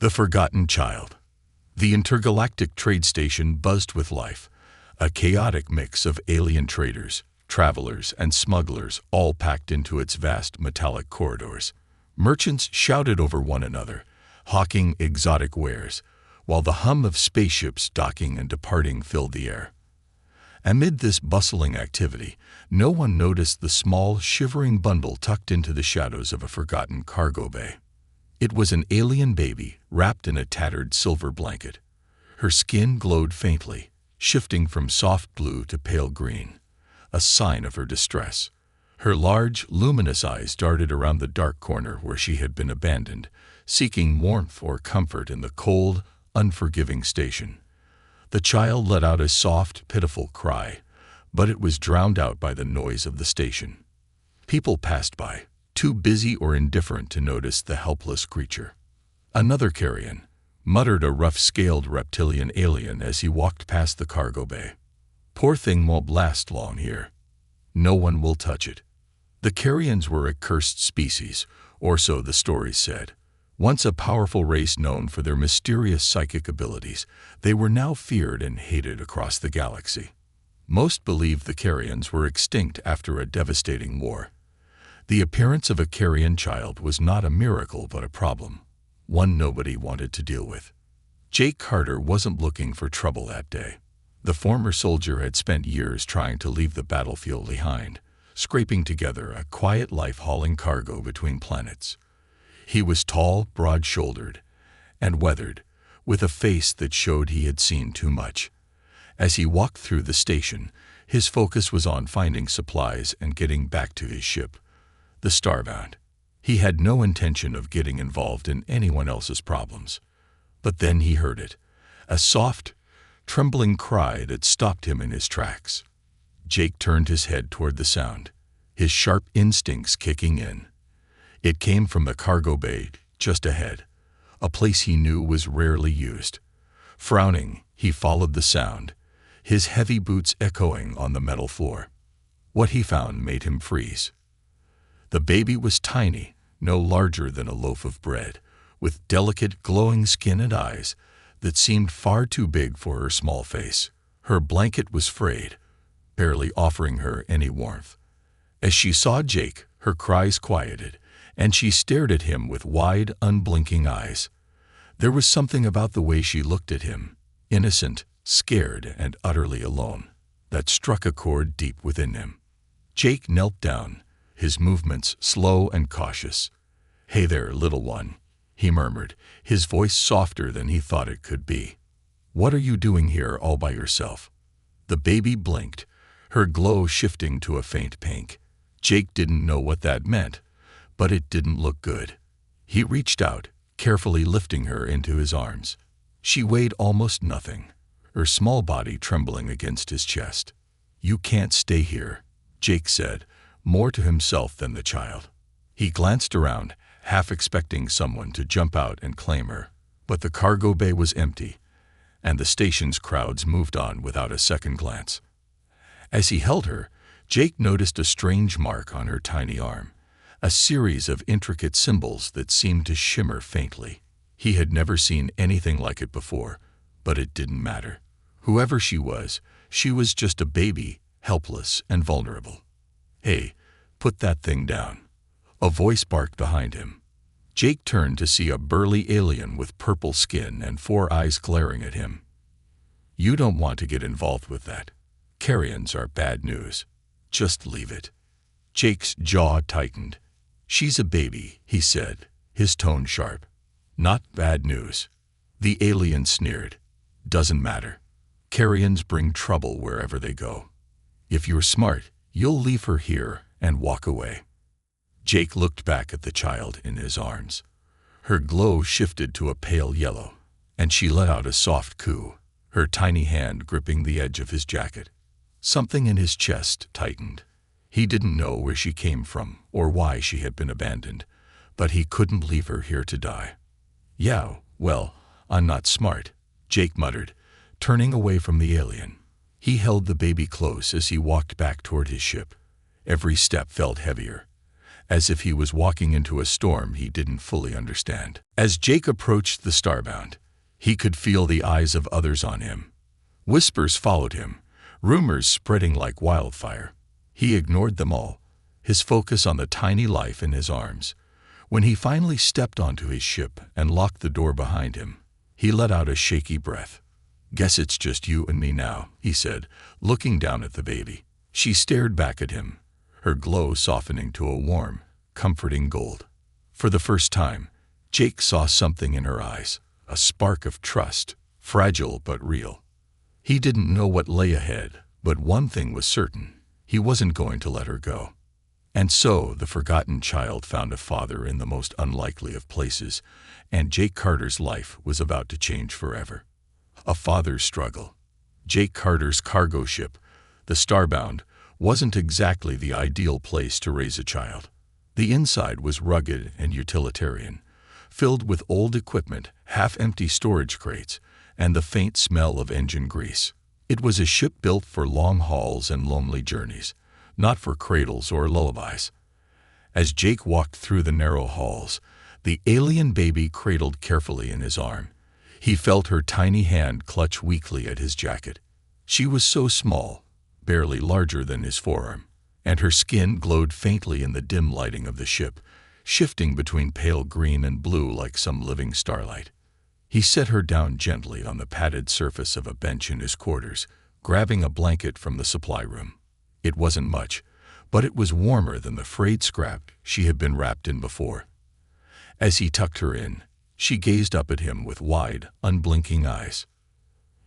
The Forgotten Child. The intergalactic trade station buzzed with life, a chaotic mix of alien traders, travelers, and smugglers all packed into its vast metallic corridors. Merchants shouted over one another, hawking exotic wares, while the hum of spaceships docking and departing filled the air. Amid this bustling activity, no one noticed the small, shivering bundle tucked into the shadows of a forgotten cargo bay. It was an alien baby wrapped in a tattered silver blanket. Her skin glowed faintly, shifting from soft blue to pale green, a sign of her distress. Her large, luminous eyes darted around the dark corner where she had been abandoned, seeking warmth or comfort in the cold, unforgiving station. The child let out a soft, pitiful cry, but it was drowned out by the noise of the station. People passed by, too busy or indifferent to notice the helpless creature. Another carrion muttered, a rough-scaled reptilian alien, as he walked past the cargo bay. "Poor thing won't last long here. No one will touch it." The carrions were a cursed species, or so the stories said. Once a powerful race known for their mysterious psychic abilities, they were now feared and hated across the galaxy. Most believed the carrions were extinct after a devastating war. The appearance of a carrion child was not a miracle but a problem, one nobody wanted to deal with. Jake Carter wasn't looking for trouble that day. The former soldier had spent years trying to leave the battlefield behind, scraping together a quiet life hauling cargo between planets. He was tall, broad-shouldered, and weathered, with a face that showed he had seen too much. As he walked through the station, his focus was on finding supplies and getting back to his ship, the Starbound. He had no intention of getting involved in anyone else's problems. But then he heard it, a soft, trembling cry that stopped him in his tracks. Jake turned his head toward the sound, his sharp instincts kicking in. It came from the cargo bay just ahead, a place he knew was rarely used. Frowning, he followed the sound, his heavy boots echoing on the metal floor. What he found made him freeze. The baby was tiny, no larger than a loaf of bread, with delicate, glowing skin and eyes that seemed far too big for her small face. Her blanket was frayed, barely offering her any warmth. As she saw Jake, her cries quieted, and she stared at him with wide, unblinking eyes. There was something about the way she looked at him, innocent, scared, and utterly alone, that struck a chord deep within him. Jake knelt down, his movements slow and cautious. "Hey there, little one," he murmured, his voice softer than he thought it could be. "What are you doing here all by yourself?" The baby blinked, her glow shifting to a faint pink. Jake didn't know what that meant, but it didn't look good. He reached out, carefully lifting her into his arms. She weighed almost nothing, her small body trembling against his chest. "You can't stay here," Jake said, more to himself than the child. He glanced around, half expecting someone to jump out and claim her, but the cargo bay was empty, and the station's crowds moved on without a second glance. As he held her, Jake noticed a strange mark on her tiny arm, a series of intricate symbols that seemed to shimmer faintly. He had never seen anything like it before, but it didn't matter. Whoever she was just a baby, helpless and vulnerable. "Hey, put that thing down," a voice barked behind him. Jake turned to see a burly alien with purple skin and 4 eyes glaring at him. "You don't want to get involved with that. Carrions are bad news. Just leave it." Jake's jaw tightened. "She's a baby," he said, his tone sharp. "Not bad news." The alien sneered. "Doesn't matter. Carrions bring trouble wherever they go. If you're smart, you'll leave her here and walk away." Jake looked back at the child in his arms. Her glow shifted to a pale yellow, and she let out a soft coo, her tiny hand gripping the edge of his jacket. Something in his chest tightened. He didn't know where she came from or why she had been abandoned, but he couldn't leave her here to die. "Yeah, well, I'm not smart," Jake muttered, turning away from the alien. He held the baby close as he walked back toward his ship. Every step felt heavier, as if he was walking into a storm he didn't fully understand. As Jake approached the starbound, he could feel the eyes of others on him. Whispers followed him, rumors spreading like wildfire. He ignored them all, his focus on the tiny life in his arms. When he finally stepped onto his ship and locked the door behind him, he let out a shaky breath. "Guess it's just you and me now," he said, looking down at the baby. She stared back at him, her glow softening to a warm, comforting gold. For the first time, Jake saw something in her eyes, a spark of trust, fragile but real. He didn't know what lay ahead, but one thing was certain: he wasn't going to let her go. And so the forgotten child found a father in the most unlikely of places, and Jake Carter's life was about to change forever. A father's struggle. Jake Carter's cargo ship, the Starbound, wasn't exactly the ideal place to raise a child. The inside was rugged and utilitarian, filled with old equipment, half-empty storage crates, and the faint smell of engine grease. It was a ship built for long hauls and lonely journeys, not for cradles or lullabies. As Jake walked through the narrow halls, the alien baby cradled carefully in his arm. He felt her tiny hand clutch weakly at his jacket. She was so small, barely larger than his forearm, and her skin glowed faintly in the dim lighting of the ship, shifting between pale green and blue like some living starlight. He set her down gently on the padded surface of a bench in his quarters, grabbing a blanket from the supply room. It wasn't much, but it was warmer than the frayed scrap she had been wrapped in before. As he tucked her in, she gazed up at him with wide, unblinking eyes.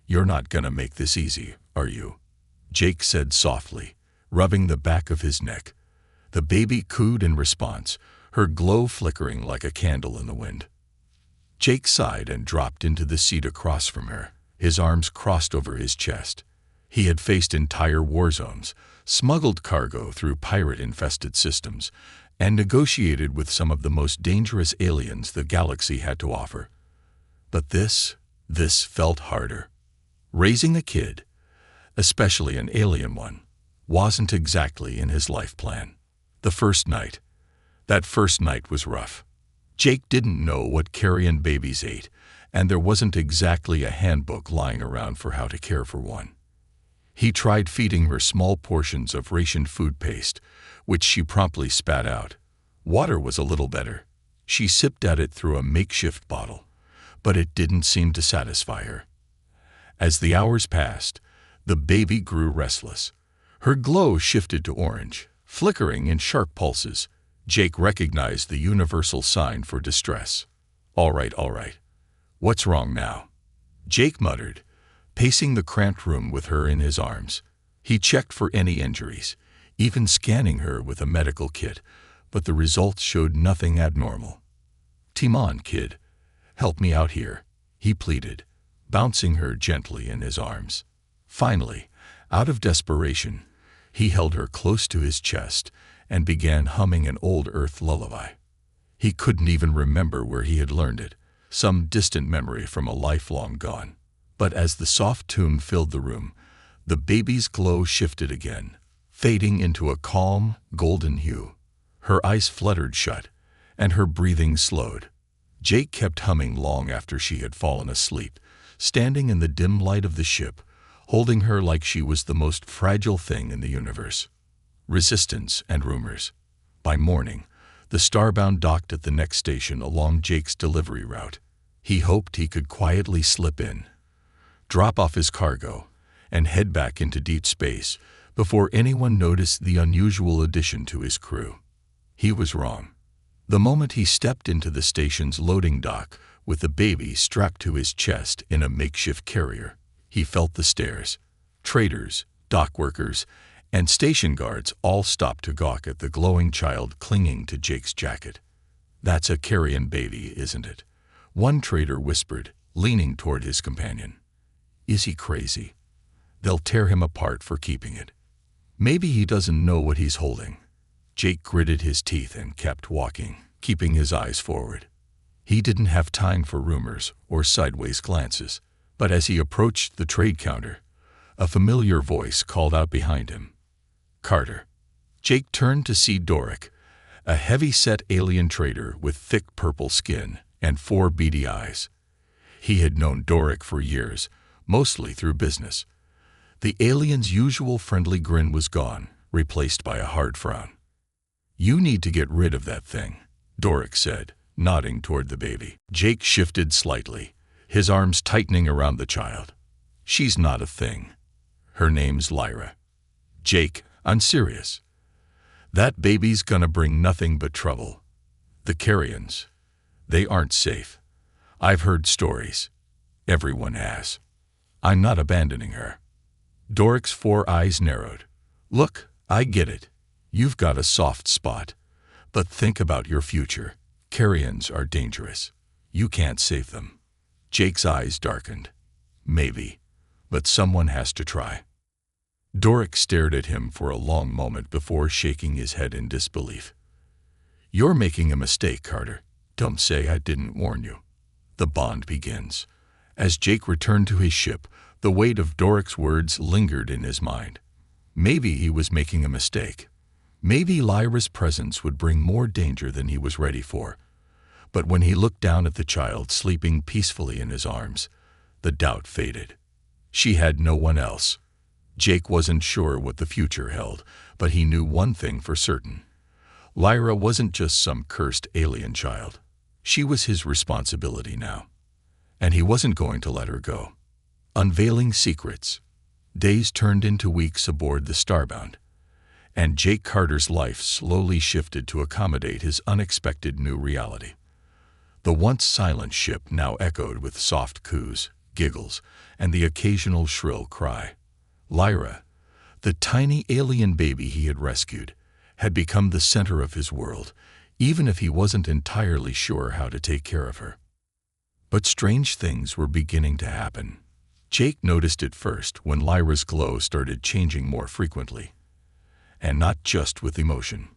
"You're not gonna make this easy, are you?" Jake said softly, rubbing the back of his neck. The baby cooed in response, her glow flickering like a candle in the wind. Jake sighed and dropped into the seat across from her, his arms crossed over his chest. He had faced entire war zones, smuggled cargo through pirate-infested systems, and negotiated with some of the most dangerous aliens the galaxy had to offer. But this felt harder. Raising a kid, especially an alien one, wasn't exactly in his life plan. That first night was rough. Jake didn't know what carrion babies ate, and there wasn't exactly a handbook lying around for how to care for one. He tried feeding her small portions of rationed food paste, which she promptly spat out. Water was a little better. She sipped at it through a makeshift bottle, but it didn't seem to satisfy her. As the hours passed, the baby grew restless. Her glow shifted to orange, flickering in sharp pulses. Jake recognized the universal sign for distress. All right. What's wrong now?" Jake muttered, pacing the cramped room with her in his arms. He checked for any injuries, even scanning her with a medical kit, but the results showed nothing abnormal. "Timon, kid, help me out here," he pleaded, bouncing her gently in his arms. Finally, out of desperation, he held her close to his chest and began humming an old Earth lullaby. He couldn't even remember where he had learned it, some distant memory from a life long gone. But as the soft tune filled the room, the baby's glow shifted again, fading into a calm, golden hue. Her eyes fluttered shut, and her breathing slowed. Jake kept humming long after she had fallen asleep, standing in the dim light of the ship, holding her like she was the most fragile thing in the universe. Resistance and rumors. By morning, the Starbound docked at the next station along Jake's delivery route. He hoped he could quietly slip in, drop off his cargo, and head back into deep space before anyone noticed the unusual addition to his crew. He was wrong. The moment he stepped into the station's loading dock with the baby strapped to his chest in a makeshift carrier, he felt the stares. Traders, dock workers, and station guards all stopped to gawk at the glowing child clinging to Jake's jacket. "That's a carrion baby, isn't it?" one trader whispered, leaning toward his companion. "Is he crazy? They'll tear him apart for keeping it. Maybe he doesn't know what he's holding." Jake gritted his teeth and kept walking, keeping his eyes forward. He didn't have time for rumors or sideways glances, but as he approached the trade counter, a familiar voice called out behind him, "Carter." Jake turned to see Doric, a heavy-set alien trader with thick purple skin and 4 beady eyes. He had known Doric for years, mostly through business. The alien's usual friendly grin was gone, replaced by a hard frown. "You need to get rid of that thing," Doric said, nodding toward the baby. Jake shifted slightly, his arms tightening around the child. "She's not a thing. Her name's Lyra." "Jake, I'm serious. That baby's gonna bring nothing but trouble. The carrions, they aren't safe. I've heard stories. Everyone has. I'm not abandoning her." Doric's 4 eyes narrowed. "Look, I get it. You've got a soft spot. But think about your future. Carrions are dangerous. You can't save them." Jake's eyes darkened. "Maybe, but someone has to try." Doric stared at him for a long moment before shaking his head in disbelief. "You're making a mistake, Carter. Don't say I didn't warn you." The bond begins. As Jake returned to his ship, the weight of Doric's words lingered in his mind. Maybe he was making a mistake. Maybe Lyra's presence would bring more danger than he was ready for. But when he looked down at the child sleeping peacefully in his arms, the doubt faded. She had no one else. Jake wasn't sure what the future held, but he knew one thing for certain. Lyra wasn't just some cursed alien child. She was his responsibility now. And he wasn't going to let her go. Unveiling secrets. Days turned into weeks aboard the Starbound, and Jake Carter's life slowly shifted to accommodate his unexpected new reality. The once silent ship now echoed with soft coos, giggles, and the occasional shrill cry. Lyra, the tiny alien baby he had rescued, had become the center of his world, even if he wasn't entirely sure how to take care of her. But strange things were beginning to happen. Jake noticed it first when Lyra's glow started changing more frequently. And not just with emotion.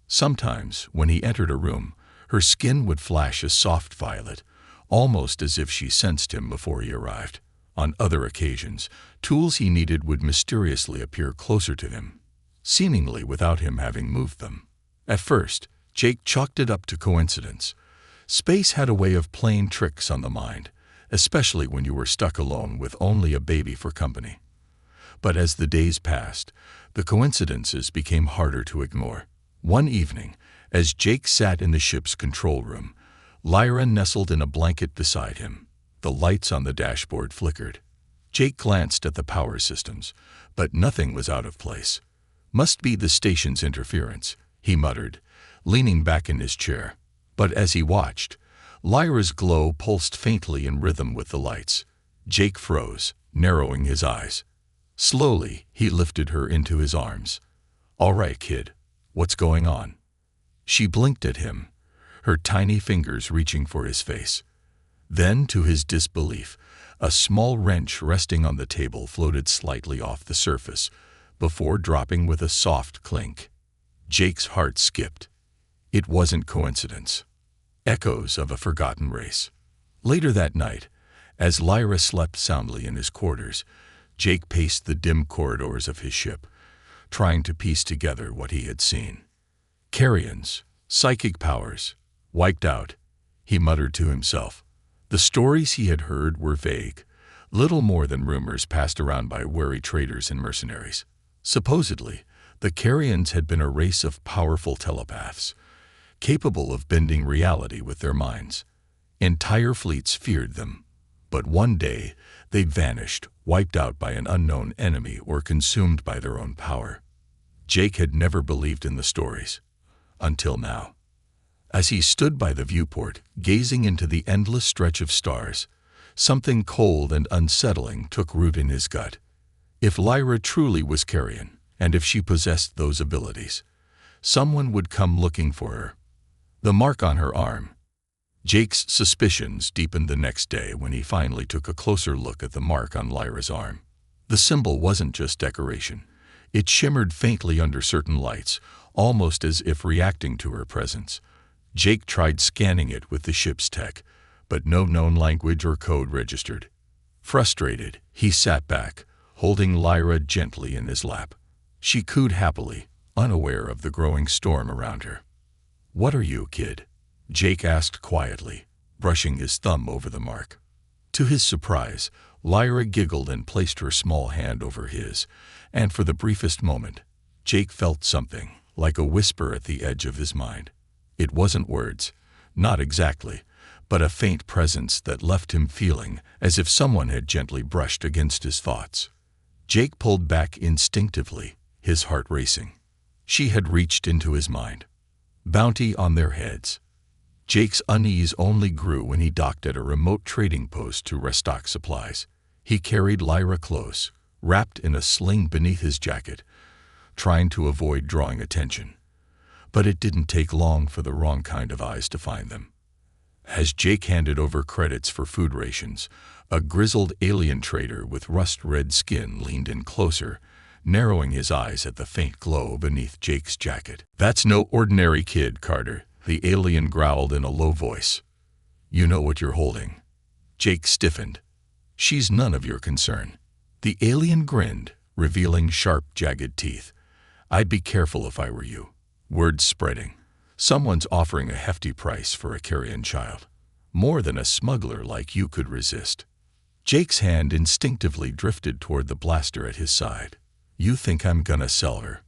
Sometimes, when he entered a room, her skin would flash a soft violet, almost as if she sensed him before he arrived. On other occasions, tools he needed would mysteriously appear closer to him, seemingly without him having moved them. At first, Jake chalked it up to coincidence. Space had a way of playing tricks on the mind, especially when you were stuck alone with only a baby for company. But as the days passed, the coincidences became harder to ignore. One evening, as Jake sat in the ship's control room, Lyra nestled in a blanket beside him. The lights on the dashboard flickered. Jake glanced at the power systems, but nothing was out of place. "Must be the station's interference," he muttered, leaning back in his chair. But as he watched, Lyra's glow pulsed faintly in rhythm with the lights. Jake froze, narrowing his eyes. Slowly, he lifted her into his arms. "All right, kid. What's going on?" She blinked at him, her tiny fingers reaching for his face. Then, to his disbelief, a small wrench resting on the table floated slightly off the surface, before dropping with a soft clink. Jake's heart skipped. It wasn't coincidence. Echoes of a forgotten race. Later that night, as Lyra slept soundly in his quarters, Jake paced the dim corridors of his ship, trying to piece together what he had seen. Carrions, psychic powers, wiped out, he muttered to himself. The stories he had heard were vague, little more than rumors passed around by wary traders and mercenaries. Supposedly, the Carrions had been a race of powerful telepaths, capable of bending reality with their minds. Entire fleets feared them, but one day they vanished, wiped out by an unknown enemy or consumed by their own power. Jake had never believed in the stories, until now. As he stood by the viewport, gazing into the endless stretch of stars, something cold and unsettling took root in his gut. If Lyra truly was Carrion, and if she possessed those abilities, someone would come looking for her. The mark on her arm. Jake's suspicions deepened the next day when he finally took a closer look at the mark on Lyra's arm. The symbol wasn't just decoration. It shimmered faintly under certain lights, almost as if reacting to her presence. Jake tried scanning it with the ship's tech, but no known language or code registered. Frustrated, he sat back, holding Lyra gently in his lap. She cooed happily, unaware of the growing storm around her. "What are you, kid?" Jake asked quietly, brushing his thumb over the mark. To his surprise, Lyra giggled and placed her small hand over his, and for the briefest moment, Jake felt something, like a whisper at the edge of his mind. It wasn't words, not exactly, but a faint presence that left him feeling as if someone had gently brushed against his thoughts. Jake pulled back instinctively, his heart racing. She had reached into his mind. Bounty on their heads. Jake's unease only grew when he docked at a remote trading post to restock supplies. He carried Lyra close, wrapped in a sling beneath his jacket, trying to avoid drawing attention. But it didn't take long for the wrong kind of eyes to find them. As Jake handed over credits for food rations, a grizzled alien trader with rust-red skin leaned in closer, narrowing his eyes at the faint glow beneath Jake's jacket. "That's no ordinary kid, Carter," the alien growled in a low voice. "You know what you're holding." Jake stiffened. "She's none of your concern." The alien grinned, revealing sharp, jagged teeth. "I'd be careful if I were you." Word spreading. "Someone's offering a hefty price for a carrion child. More than a smuggler like you could resist." Jake's hand instinctively drifted toward the blaster at his side. "You think I'm gonna sell her?"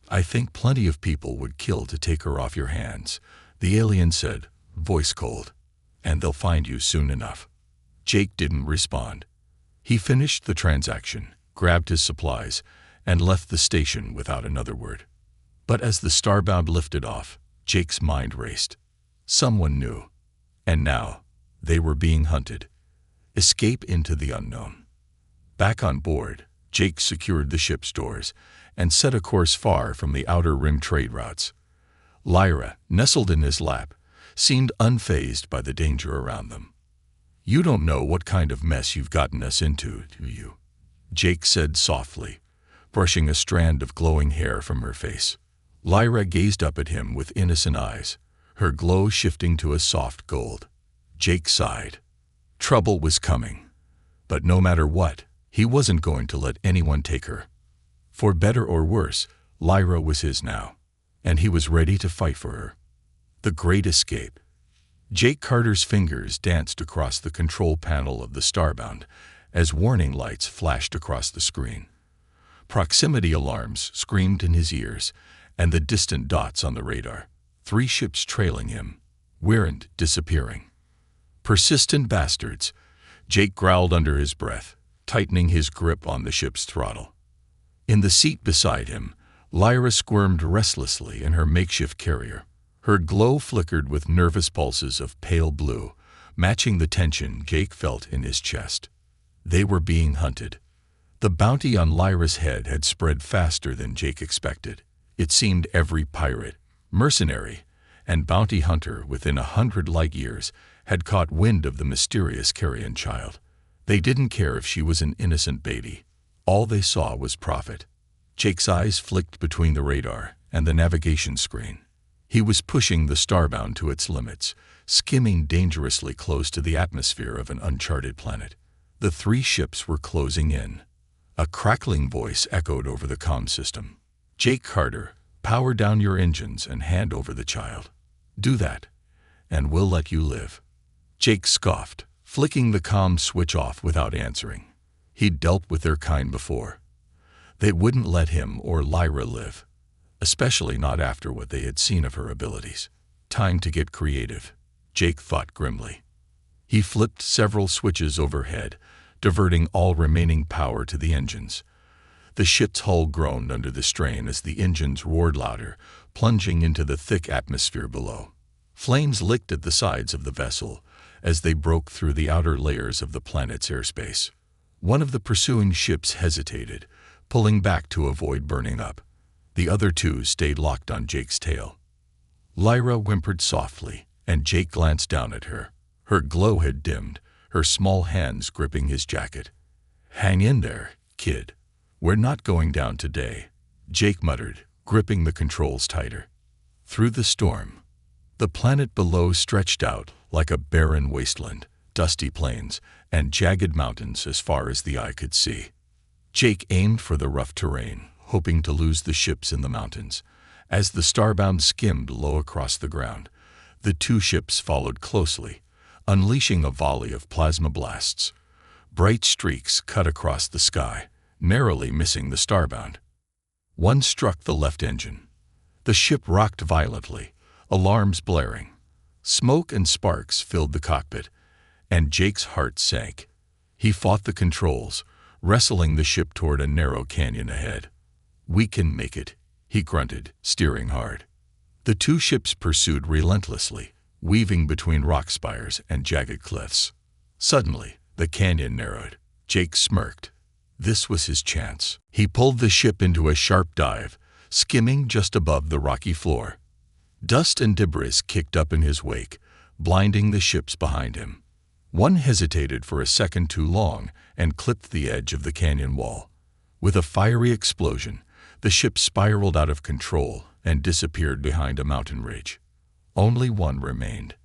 "I think plenty of people would kill to take her off your hands," the alien said, voice cold. "And they'll find you soon enough." Jake didn't respond. He finished the transaction, grabbed his supplies, and left the station without another word. But as the starbound lifted off, Jake's mind raced. Someone knew. And now, they were being hunted. Escape into the unknown. Back on board, Jake secured the ship's doors and set a course far from the outer rim trade routes. Lyra, nestled in his lap, seemed unfazed by the danger around them. "You don't know what kind of mess you've gotten us into, do you?" Jake said softly, brushing a strand of glowing hair from her face. Lyra gazed up at him with innocent eyes, her glow shifting to a soft gold. Jake sighed. Trouble was coming. But no matter what, he wasn't going to let anyone take her. For better or worse, Lyra was his now, and he was ready to fight for her. The Great Escape. Jake Carter's fingers danced across the control panel of the starbound as warning lights flashed across the screen. Proximity alarms screamed in his ears, and the distant dots on the radar, 3 ships trailing him, weren't disappearing. Persistent bastards, Jake growled under his breath, tightening his grip on the ship's throttle. In the seat beside him, Lyra squirmed restlessly in her makeshift carrier. Her glow flickered with nervous pulses of pale blue, matching the tension Jake felt in his chest. They were being hunted. The bounty on Lyra's head had spread faster than Jake expected. It seemed every pirate, mercenary, and bounty hunter within 100 light years had caught wind of the mysterious carrion child. They didn't care if she was an innocent baby. All they saw was profit. Jake's eyes flicked between the radar and the navigation screen. He was pushing the starbound to its limits, skimming dangerously close to the atmosphere of an uncharted planet. The 3 ships were closing in. A crackling voice echoed over the comm system. "Jake Carter, power down your engines and hand over the child. Do that, and we'll let you live." Jake scoffed, flicking the comm switch off without answering. He'd dealt with their kind before. They wouldn't let him or Lyra live, especially not after what they had seen of her abilities. Time to get creative, Jake thought grimly. He flipped several switches overhead, diverting all remaining power to the engines. The ship's hull groaned under the strain as the engines roared louder, plunging into the thick atmosphere below. Flames licked at the sides of the vessel as they broke through the outer layers of the planet's airspace. One of the pursuing ships hesitated, pulling back to avoid burning up. The other 2 stayed locked on Jake's tail. Lyra whimpered softly, and Jake glanced down at her. Her glow had dimmed, her small hands gripping his jacket. "Hang in there, kid. We're not going down today," Jake muttered, gripping the controls tighter. Through the storm, the planet below stretched out like a barren wasteland, dusty plains, and jagged mountains as far as the eye could see. Jake aimed for the rough terrain, hoping to lose the ships in the mountains, As the starbound skimmed low across the ground, the two ships followed closely, unleashing a volley of plasma blasts. Bright streaks cut across the sky, narrowly missing the starbound. One struck the left engine. The ship rocked violently, alarms blaring. Smoke and sparks filled the cockpit, and Jake's heart sank. He fought the controls, wrestling the ship toward a narrow canyon ahead. "We can make it," he grunted, steering hard. The two ships pursued relentlessly, weaving between rock spires and jagged cliffs. Suddenly, the canyon narrowed. Jake smirked. This was his chance. He pulled the ship into a sharp dive, skimming just above the rocky floor. Dust and debris kicked up in his wake, blinding the ships behind him. One hesitated for a second too long and clipped the edge of the canyon wall. With a fiery explosion, the ship spiraled out of control and disappeared behind a mountain ridge. Only one remained.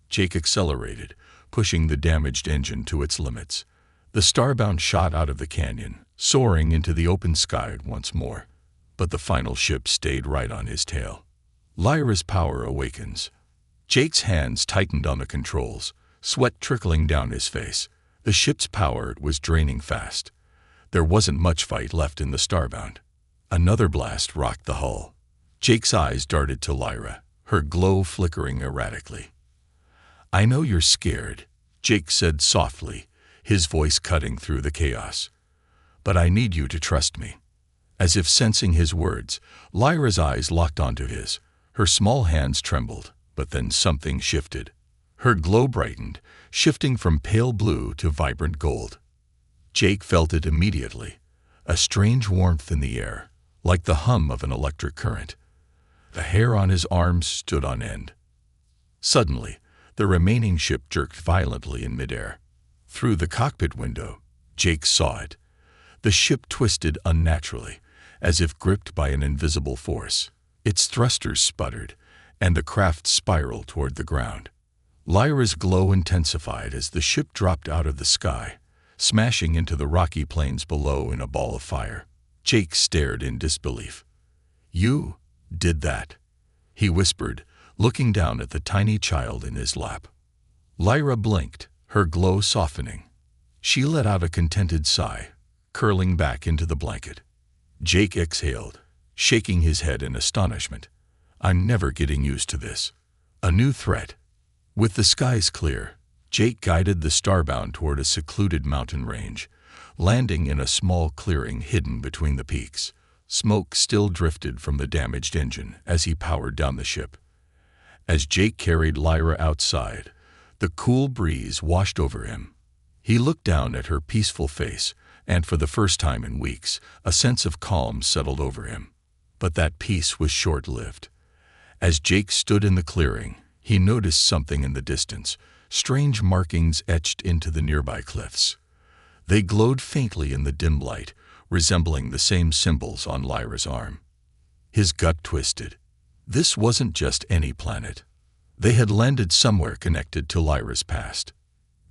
Jake accelerated, pushing the damaged engine to its limits. The starbound shot out of the canyon, soaring into the open sky once more. But the final ship stayed right on his tail. Lyra's power awakens. Jake's hands tightened on the controls, sweat trickling down his face. The ship's power was draining fast. There wasn't much fight left in the starbound. Another blast rocked the hull. Jake's eyes darted to Lyra, her glow flickering erratically. "I know you're scared," Jake said softly, his voice cutting through the chaos. "But I need you to trust me." As if sensing his words, Lyra's eyes locked onto his. Her small hands trembled, but then something shifted. Her glow brightened, shifting from pale blue to vibrant gold. Jake felt it immediately, a strange warmth in the air, like the hum of an electric current. The hair on his arms stood on end. Suddenly, the remaining ship jerked violently in midair. Through the cockpit window, Jake saw it. The ship twisted unnaturally, as if gripped by an invisible force. Its thrusters sputtered, and the craft spiraled toward the ground. Lyra's glow intensified as the ship dropped out of the sky, smashing into the rocky plains below in a ball of fire. Jake stared in disbelief. "You did that," he whispered, looking down at the tiny child in his lap. Lyra blinked, her glow softening. She let out a contented sigh, curling back into the blanket. Jake exhaled, shaking his head in astonishment. "I'm never getting used to this." A new threat. With the skies clear, Jake guided the starbound toward a secluded mountain range, landing in a small clearing hidden between the peaks. Smoke still drifted from the damaged engine as he powered down the ship. As Jake carried Lyra outside, the cool breeze washed over him. He looked down at her peaceful face, and for the first time in weeks, a sense of calm settled over him. But that peace was short-lived. As Jake stood in the clearing, he noticed something in the distance, strange markings etched into the nearby cliffs. They glowed faintly in the dim light, resembling the same symbols on Lyra's arm. His gut twisted. This wasn't just any planet. They had landed somewhere connected to Lyra's past.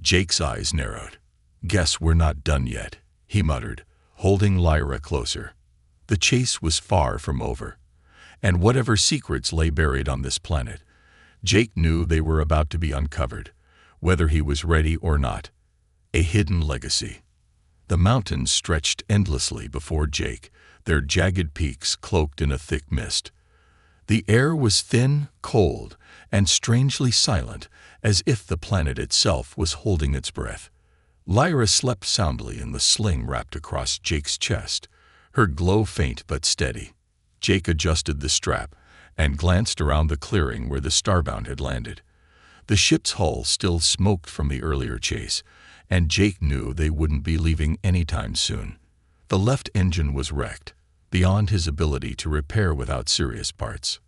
Jake's eyes narrowed. "Guess we're not done yet," he muttered, holding Lyra closer. The chase was far from over, and whatever secrets lay buried on this planet, Jake knew they were about to be uncovered, whether he was ready or not. A hidden legacy. The mountains stretched endlessly before Jake, their jagged peaks cloaked in a thick mist. The air was thin, cold, and strangely silent, as if the planet itself was holding its breath. Lyra slept soundly in the sling wrapped across Jake's chest, her glow faint but steady. Jake adjusted the strap and glanced around the clearing where the starbound had landed. The ship's hull still smoked from the earlier chase, and Jake knew they wouldn't be leaving anytime soon. The left engine was wrecked, beyond his ability to repair without serious parts.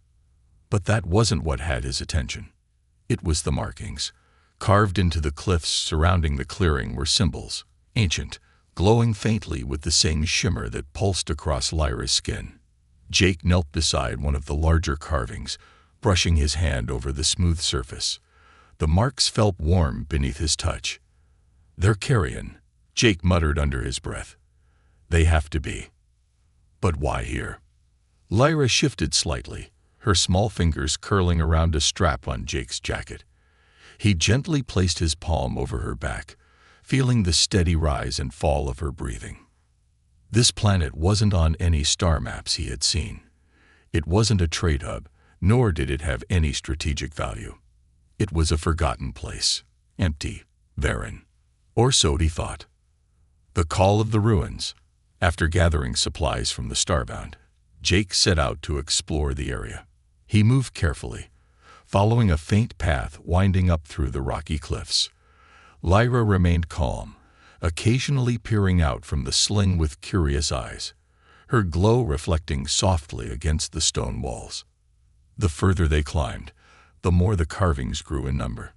But that wasn't what had his attention. It was the markings. Carved into the cliffs surrounding the clearing were symbols, ancient, glowing faintly with the same shimmer that pulsed across Lyra's skin. Jake knelt beside one of the larger carvings, brushing his hand over the smooth surface. The marks felt warm beneath his touch. "They're carrion," Jake muttered under his breath. "They have to be. But why here?" Lyra shifted slightly, her small fingers curling around a strap on Jake's jacket. He gently placed his palm over her back, feeling the steady rise and fall of her breathing. This planet wasn't on any star maps he had seen. It wasn't a trade hub, nor did it have any strategic value. It was a forgotten place, empty, barren. Or so he thought. The call of the ruins. After gathering supplies from the starbound, Jake set out to explore the area. He moved carefully, following a faint path winding up through the rocky cliffs. Lyra remained calm, occasionally peering out from the sling with curious eyes, her glow reflecting softly against the stone walls. The further they climbed, the more the carvings grew in number.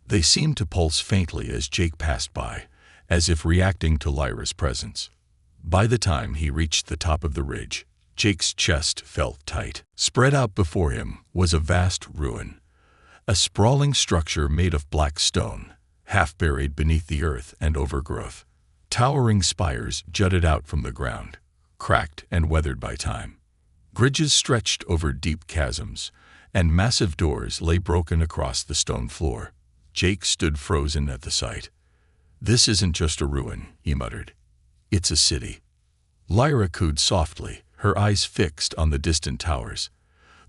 They seemed to pulse faintly as Jake passed by, as if reacting to Lyra's presence. By the time he reached the top of the ridge, Jake's chest felt tight. Spread out before him was a vast ruin, a sprawling structure made of black stone, half buried beneath the earth and overgrowth. Towering spires jutted out from the ground, cracked and weathered by time. Bridges stretched over deep chasms, and massive doors lay broken across the stone floor. Jake stood frozen at the sight. "This isn't just a ruin," he muttered. "It's a city." Lyra cooed softly, her eyes fixed on the distant towers.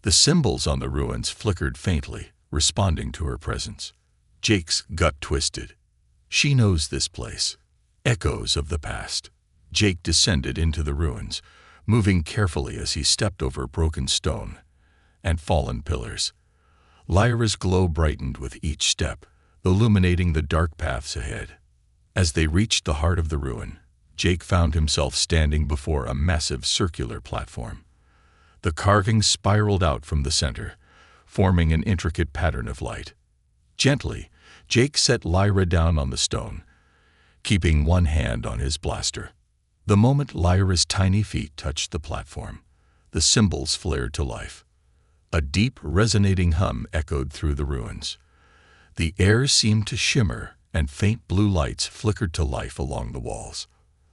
The symbols on the ruins flickered faintly, responding to her presence. Jake's gut twisted. She knows this place. Echoes of the past. Jake descended into the ruins, moving carefully as he stepped over broken stone and fallen pillars. Lyra's glow brightened with each step, illuminating the dark paths ahead. As they reached the heart of the ruin, Jake found himself standing before a massive circular platform. The carvings spiraled out from the center, forming an intricate pattern of light. Gently, Jake set Lyra down on the stone, keeping one hand on his blaster. The moment Lyra's tiny feet touched the platform, the symbols flared to life. A deep, resonating hum echoed through the ruins. The air seemed to shimmer, and faint blue lights flickered to life along the walls.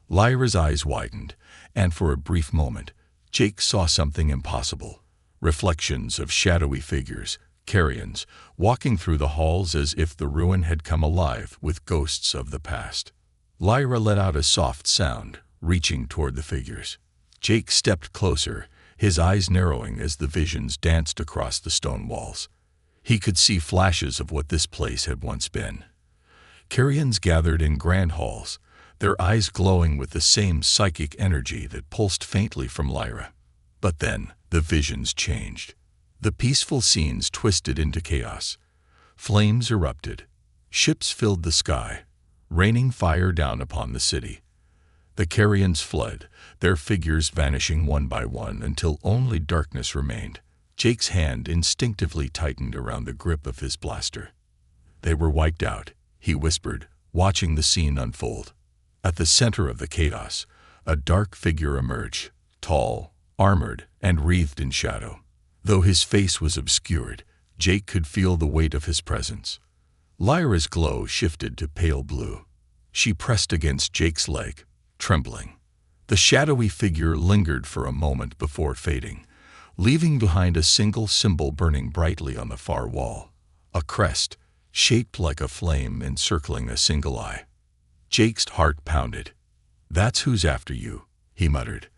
Lyra's eyes widened, and for a brief moment, Jake saw something impossible. Reflections of shadowy figures, carrions, walking through the halls as if the ruin had come alive with ghosts of the past. Lyra let out a soft sound, reaching toward the figures. Jake stepped closer, his eyes narrowing as the visions danced across the stone walls. He could see flashes of what this place had once been. Carrions gathered in grand halls, their eyes glowing with the same psychic energy that pulsed faintly from Lyra. But then, the visions changed. The peaceful scenes twisted into chaos. Flames erupted. Ships filled the sky, raining fire down upon the city. The carrions fled, their figures vanishing one by one until only darkness remained. Jake's hand instinctively tightened around the grip of his blaster. "They were wiped out," he whispered, watching the scene unfold. At the center of the chaos, a dark figure emerged, tall, armored, and wreathed in shadow. Though his face was obscured, Jake could feel the weight of his presence. Lyra's glow shifted to pale blue. She pressed against Jake's leg, trembling. The shadowy figure lingered for a moment before fading, leaving behind a single symbol burning brightly on the far wall, a crest, shaped like a flame encircling a single eye. Jake's heart pounded. "That's who's after you," he muttered.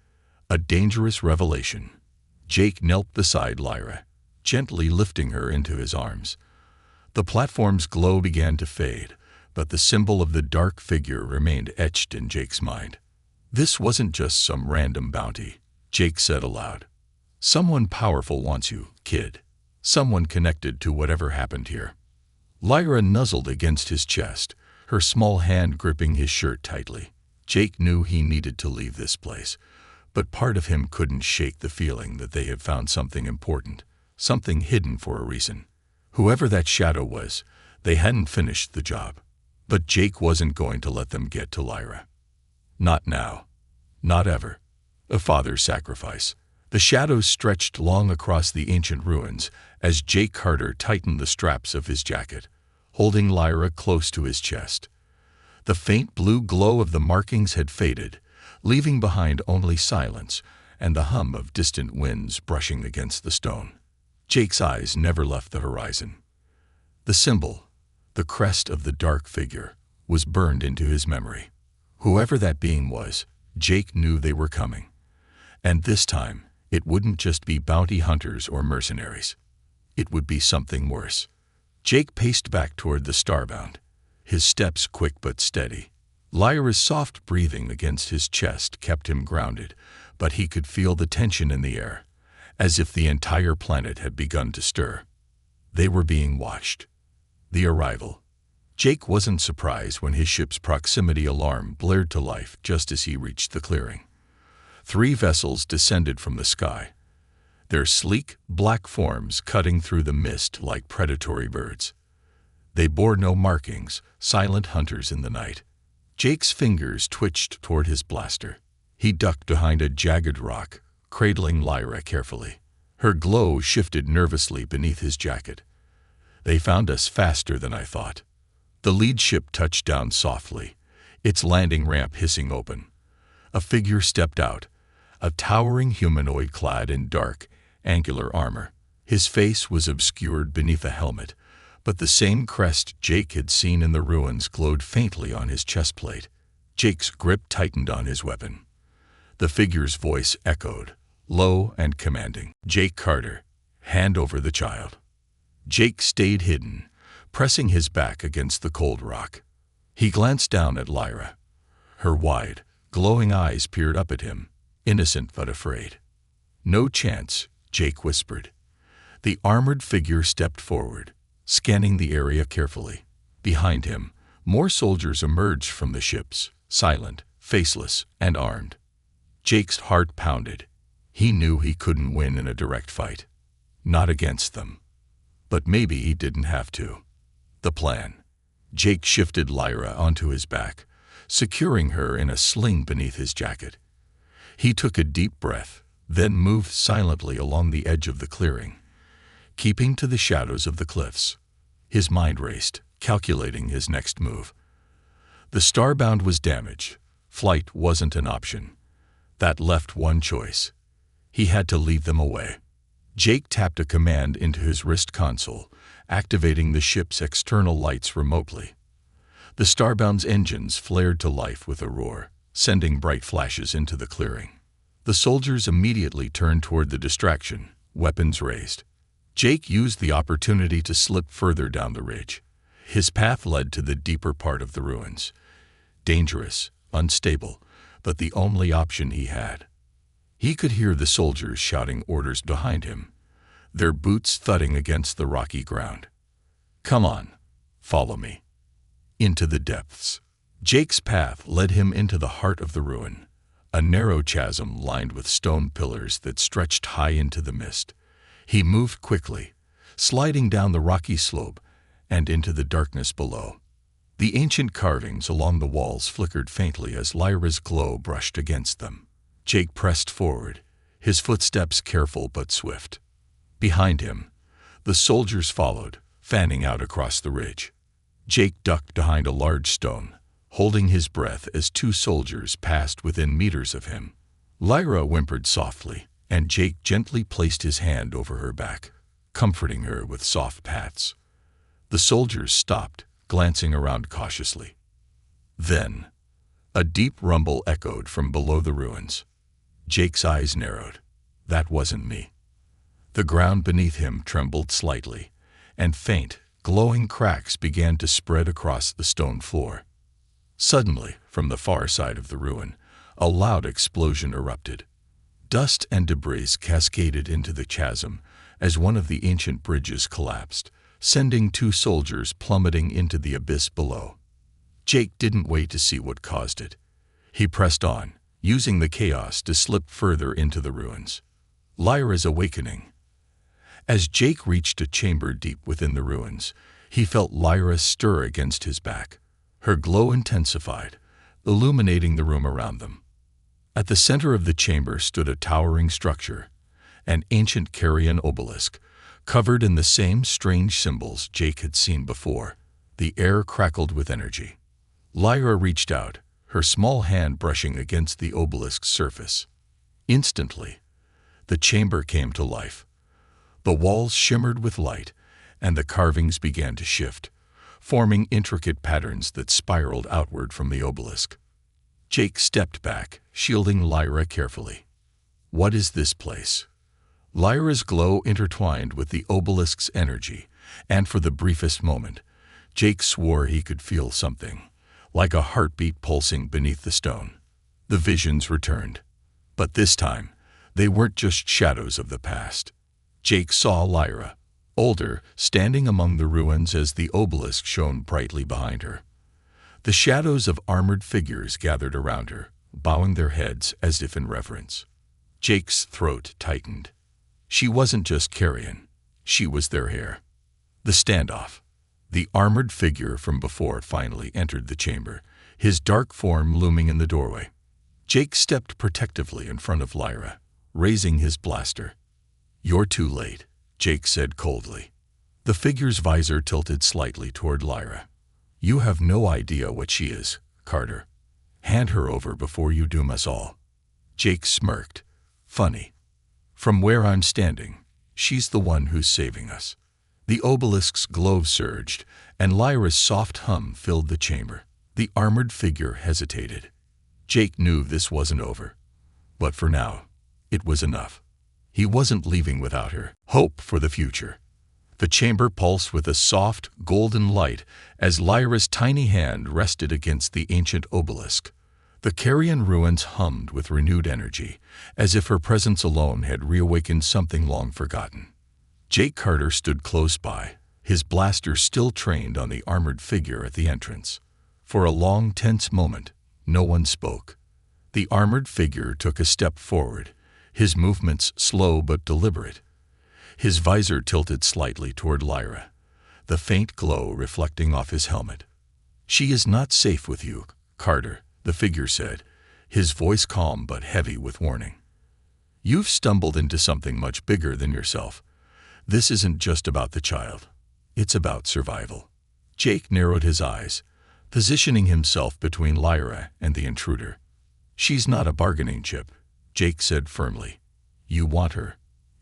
A dangerous revelation. Jake knelt beside Lyra, gently lifting her into his arms. The platform's glow began to fade, but the symbol of the dark figure remained etched in Jake's mind. "This wasn't just some random bounty," Jake said aloud. "Someone powerful wants you, kid. Someone connected to whatever happened here." Lyra nuzzled against his chest, her small hand gripping his shirt tightly. Jake knew he needed to leave this place, but part of him couldn't shake the feeling that they had found something important, something hidden for a reason. Whoever that shadow was, they hadn't finished the job. But Jake wasn't going to let them get to Lyra. Not now. Not ever. A father's sacrifice. The shadows stretched long across the ancient ruins as Jake Carter tightened the straps of his jacket, holding Lyra close to his chest. The faint blue glow of the markings had faded, leaving behind only silence and the hum of distant winds brushing against the stone. Jake's eyes never left the horizon. The symbol, the crest of the dark figure, was burned into his memory. Whoever that being was, Jake knew they were coming. And this time, it wouldn't just be bounty hunters or mercenaries. It would be something worse. Jake paced back toward the starbound, his steps quick but steady. Lyra's soft breathing against his chest kept him grounded, but he could feel the tension in the air, as if the entire planet had begun to stir. They were being watched. The arrival. Jake wasn't surprised when his ship's proximity alarm blared to life just as he reached the clearing. 3 vessels descended from the sky, their sleek, black forms cutting through the mist like predatory birds. They bore no markings, silent hunters in the night. Jake's fingers twitched toward his blaster. He ducked behind a jagged rock, cradling Lyra carefully. Her glow shifted nervously beneath his jacket. They found us faster than I thought. The lead ship touched down softly, its landing ramp hissing open. A figure stepped out, a towering humanoid clad in dark, angular armor. His face was obscured beneath a helmet, but the same crest Jake had seen in the ruins glowed faintly on his chest plate. Jake's grip tightened on his weapon. The figure's voice echoed, low and commanding. "Jake Carter, hand over the child." Jake stayed hidden, pressing his back against the cold rock. He glanced down at Lyra. Her wide, glowing eyes peered up at him, innocent but afraid. "No chance," Jake whispered. The armored figure stepped forward, scanning the area carefully. Behind him, more soldiers emerged from the ships, silent, faceless, and armed. Jake's heart pounded. He knew he couldn't win in a direct fight. Not against them. But maybe he didn't have to. The plan. Jake shifted Lyra onto his back, securing her in a sling beneath his jacket. He took a deep breath, then moved silently along the edge of the clearing, keeping to the shadows of the cliffs. His mind raced, calculating his next move. The starbound was damaged. Flight wasn't an option. That left one choice. He had to lead them away. Jake tapped a command into his wrist console, activating the ship's external lights remotely. The starbound's engines flared to life with a roar, sending bright flashes into the clearing. The soldiers immediately turned toward the distraction, weapons raised. Jake used the opportunity to slip further down the ridge. His path led to the deeper part of the ruins. Dangerous, unstable, but the only option he had. He could hear the soldiers shouting orders behind him, their boots thudding against the rocky ground. "Come on, follow me." Into the depths. Jake's path led him into the heart of the ruin, a narrow chasm lined with stone pillars that stretched high into the mist. He moved quickly, sliding down the rocky slope and into the darkness below. The ancient carvings along the walls flickered faintly as Lyra's glow brushed against them. Jake pressed forward, his footsteps careful but swift. Behind him, the soldiers followed, fanning out across the ridge. Jake ducked behind a large stone, holding his breath as 2 soldiers passed within meters of him. Lyra whimpered softly, and Jake gently placed his hand over her back, comforting her with soft pats. The soldiers stopped, glancing around cautiously. Then, a deep rumble echoed from below the ruins. Jake's eyes narrowed. That wasn't me. The ground beneath him trembled slightly, and faint, glowing cracks began to spread across the stone floor. Suddenly, from the far side of the ruin, a loud explosion erupted. Dust and debris cascaded into the chasm as one of the ancient bridges collapsed, sending 2 soldiers plummeting into the abyss below. Jake didn't wait to see what caused it. He pressed on, using the chaos to slip further into the ruins. Lyra's awakening. As Jake reached a chamber deep within the ruins, he felt Lyra stir against his back. Her glow intensified, illuminating the room around them. At the center of the chamber stood a towering structure, an ancient Carian obelisk, covered in the same strange symbols Jake had seen before. The air crackled with energy. Lyra reached out, her small hand brushing against the obelisk's surface. Instantly, the chamber came to life. The walls shimmered with light, and the carvings began to shift, forming intricate patterns that spiraled outward from the obelisk. Jake stepped back, shielding Lyra carefully. "What is this place?" Lyra's glow intertwined with the obelisk's energy, and for the briefest moment, Jake swore he could feel something, like a heartbeat pulsing beneath the stone. The visions returned. But this time, they weren't just shadows of the past. Jake saw Lyra, older, standing among the ruins as the obelisk shone brightly behind her. The shadows of armored figures gathered around her, bowing their heads as if in reverence. Jake's throat tightened. She wasn't just carrion, she was their heir. The standoff. The armored figure from before finally entered the chamber, his dark form looming in the doorway. Jake stepped protectively in front of Lyra, raising his blaster. "You're too late," Jake said coldly. The figure's visor tilted slightly toward Lyra. "You have no idea what she is, Carter. Hand her over before you doom us all." Jake smirked. "Funny. From where I'm standing, she's the one who's saving us." The obelisk's glow surged, and Lyra's soft hum filled the chamber. The armored figure hesitated. Jake knew this wasn't over. But for now, it was enough. He wasn't leaving without her. Hope for the future. The chamber pulsed with a soft, golden light as Lyra's tiny hand rested against the ancient obelisk. The carrion ruins hummed with renewed energy, as if her presence alone had reawakened something long forgotten. Jake Carter stood close by, his blaster still trained on the armored figure at the entrance. For a long, tense moment, no one spoke. The armored figure took a step forward, his movements slow but deliberate. His visor tilted slightly toward Lyra, the faint glow reflecting off his helmet. "She is not safe with you, Carter," the figure said, his voice calm but heavy with warning. "You've stumbled into something much bigger than yourself. This isn't just about the child. It's about survival." Jake narrowed his eyes, positioning himself between Lyra and the intruder. "She's not a bargaining chip," Jake said firmly. "You want her.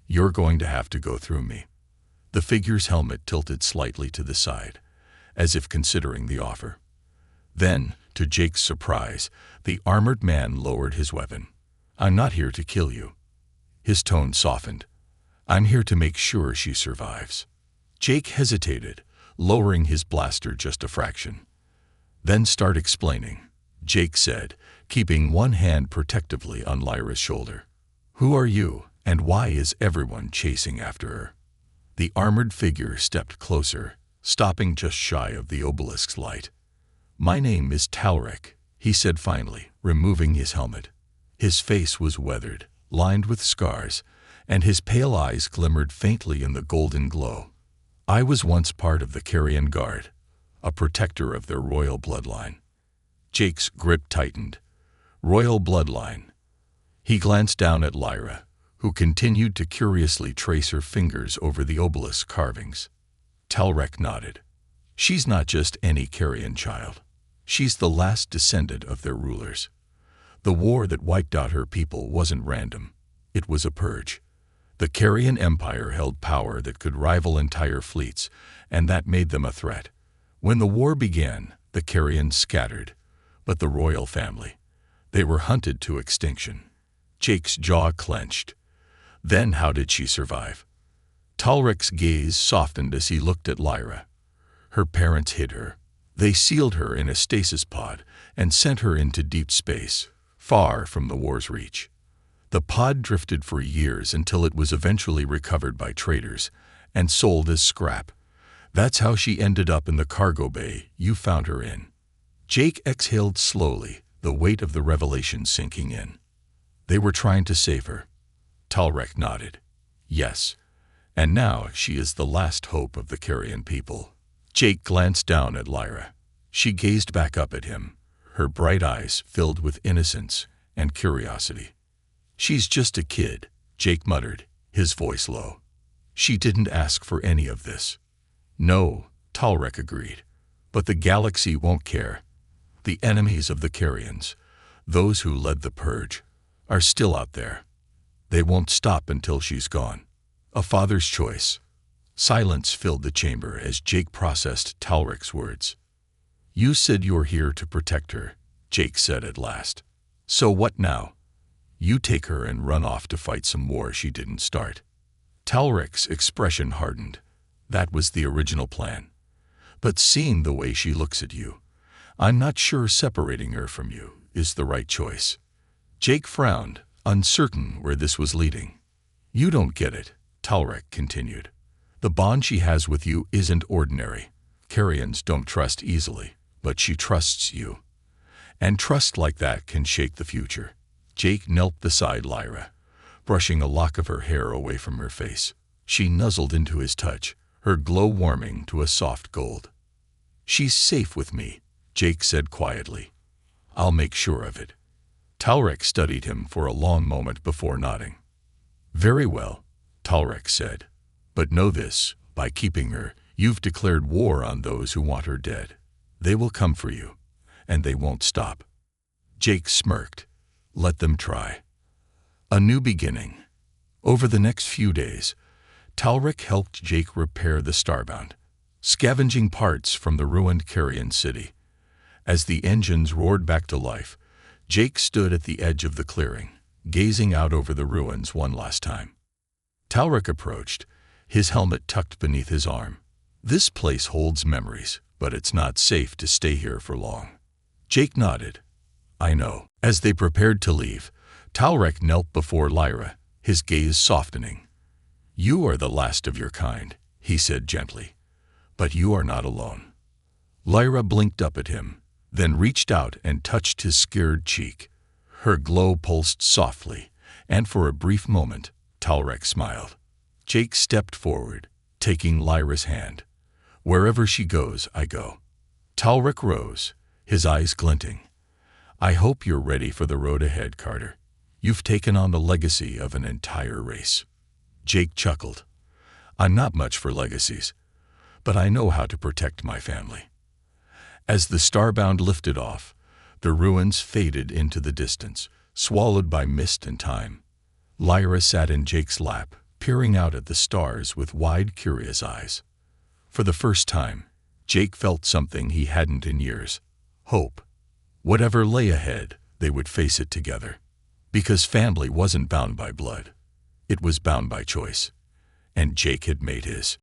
You're going to have to go through me." The figure's helmet tilted slightly to the side, as if considering the offer. Then, to Jake's surprise, the armored man lowered his weapon. "I'm not here to kill you." His tone softened. "I'm here to make sure she survives." Jake hesitated, lowering his blaster just a fraction. "Then start explaining," Jake said, keeping one hand protectively on Lyra's shoulder. "Who are you, and why is everyone chasing after her?" The armored figure stepped closer, stopping just shy of the obelisk's light. "My name is Talrek," he said finally, removing his helmet. His face was weathered, lined with scars, and his pale eyes glimmered faintly in the golden glow. "I was once part of the Carrion Guard, a protector of their royal bloodline." Jake's grip tightened. Royal bloodline. He glanced down at Lyra, who continued to curiously trace her fingers over the obelisk carvings. Talrek nodded. "She's not just any Carrion child. She's the last descendant of their rulers. The war that wiped out her people wasn't random. It was a purge. The Carrion Empire held power that could rival entire fleets, and that made them a threat. When the war began, the Carrions scattered, but the royal family, they were hunted to extinction." Jake's jaw clenched. "Then how did she survive?" Talrek's gaze softened as he looked at Lyra. "Her parents hid her. They sealed her in a stasis pod and sent her into deep space, far from the war's reach. The pod drifted for years until it was eventually recovered by traders and sold as scrap. That's how she ended up in the cargo bay you found her in." Jake exhaled slowly, the weight of the revelation sinking in. "They were trying to save her." Talrek nodded. "Yes, and now she is the last hope of the Carrion people." Jake glanced down at Lyra. She gazed back up at him, her bright eyes filled with innocence and curiosity. "She's just a kid," Jake muttered, his voice low. "She didn't ask for any of this." "No," Talrek agreed, "but the galaxy won't care. The enemies of the Carrions, those who led the purge, are still out there. They won't stop until she's gone." A father's choice. Silence filled the chamber as Jake processed Talric's words. You said you're here to protect her, Jake said at last. So what now? You take her and run off to fight some war she didn't start. Talric's expression hardened. That was the original plan. But seeing the way she looks at you, I'm not sure separating her from you is the right choice. Jake frowned, uncertain where this was leading. You don't get it, Talric continued. The bond she has with you isn't ordinary. Carrions don't trust easily, but she trusts you. And trust like that can shake the future. Jake knelt beside Lyra, brushing a lock of her hair away from her face. She nuzzled into his touch, her glow warming to a soft gold. She's safe with me, Jake said quietly. I'll make sure of it. Talric studied him for a long moment before nodding. Very well, Talric said. But know this, by keeping her, you've declared war on those who want her dead. They will come for you, and they won't stop. Jake smirked. Let them try. A new beginning. Over the next few days, Talric helped Jake repair the Starbound, scavenging parts from the ruined Carrion city. As the engines roared back to life, Jake stood at the edge of the clearing, gazing out over the ruins one last time. Talric approached, his helmet tucked beneath his arm. This place holds memories, but it's not safe to stay here for long. Jake nodded. I know. As they prepared to leave, Talric knelt before Lyra, his gaze softening. You are the last of your kind, he said gently. But you are not alone. Lyra blinked up at him, then reached out and touched his scared cheek. Her glow pulsed softly, and for a brief moment, Talric smiled. Jake stepped forward, taking Lyra's hand. Wherever she goes, I go. Talric rose, his eyes glinting. I hope you're ready for the road ahead, Carter. You've taken on the legacy of an entire race. Jake chuckled. I'm not much for legacies, but I know how to protect my family. As the Starbound lifted off, the ruins faded into the distance, swallowed by mist and time. Lyra sat in Jake's lap, peering out at the stars with wide, curious eyes. For the first time, Jake felt something he hadn't in years: hope. Whatever lay ahead, they would face it together. Because family wasn't bound by blood. It was bound by choice. And Jake had made his.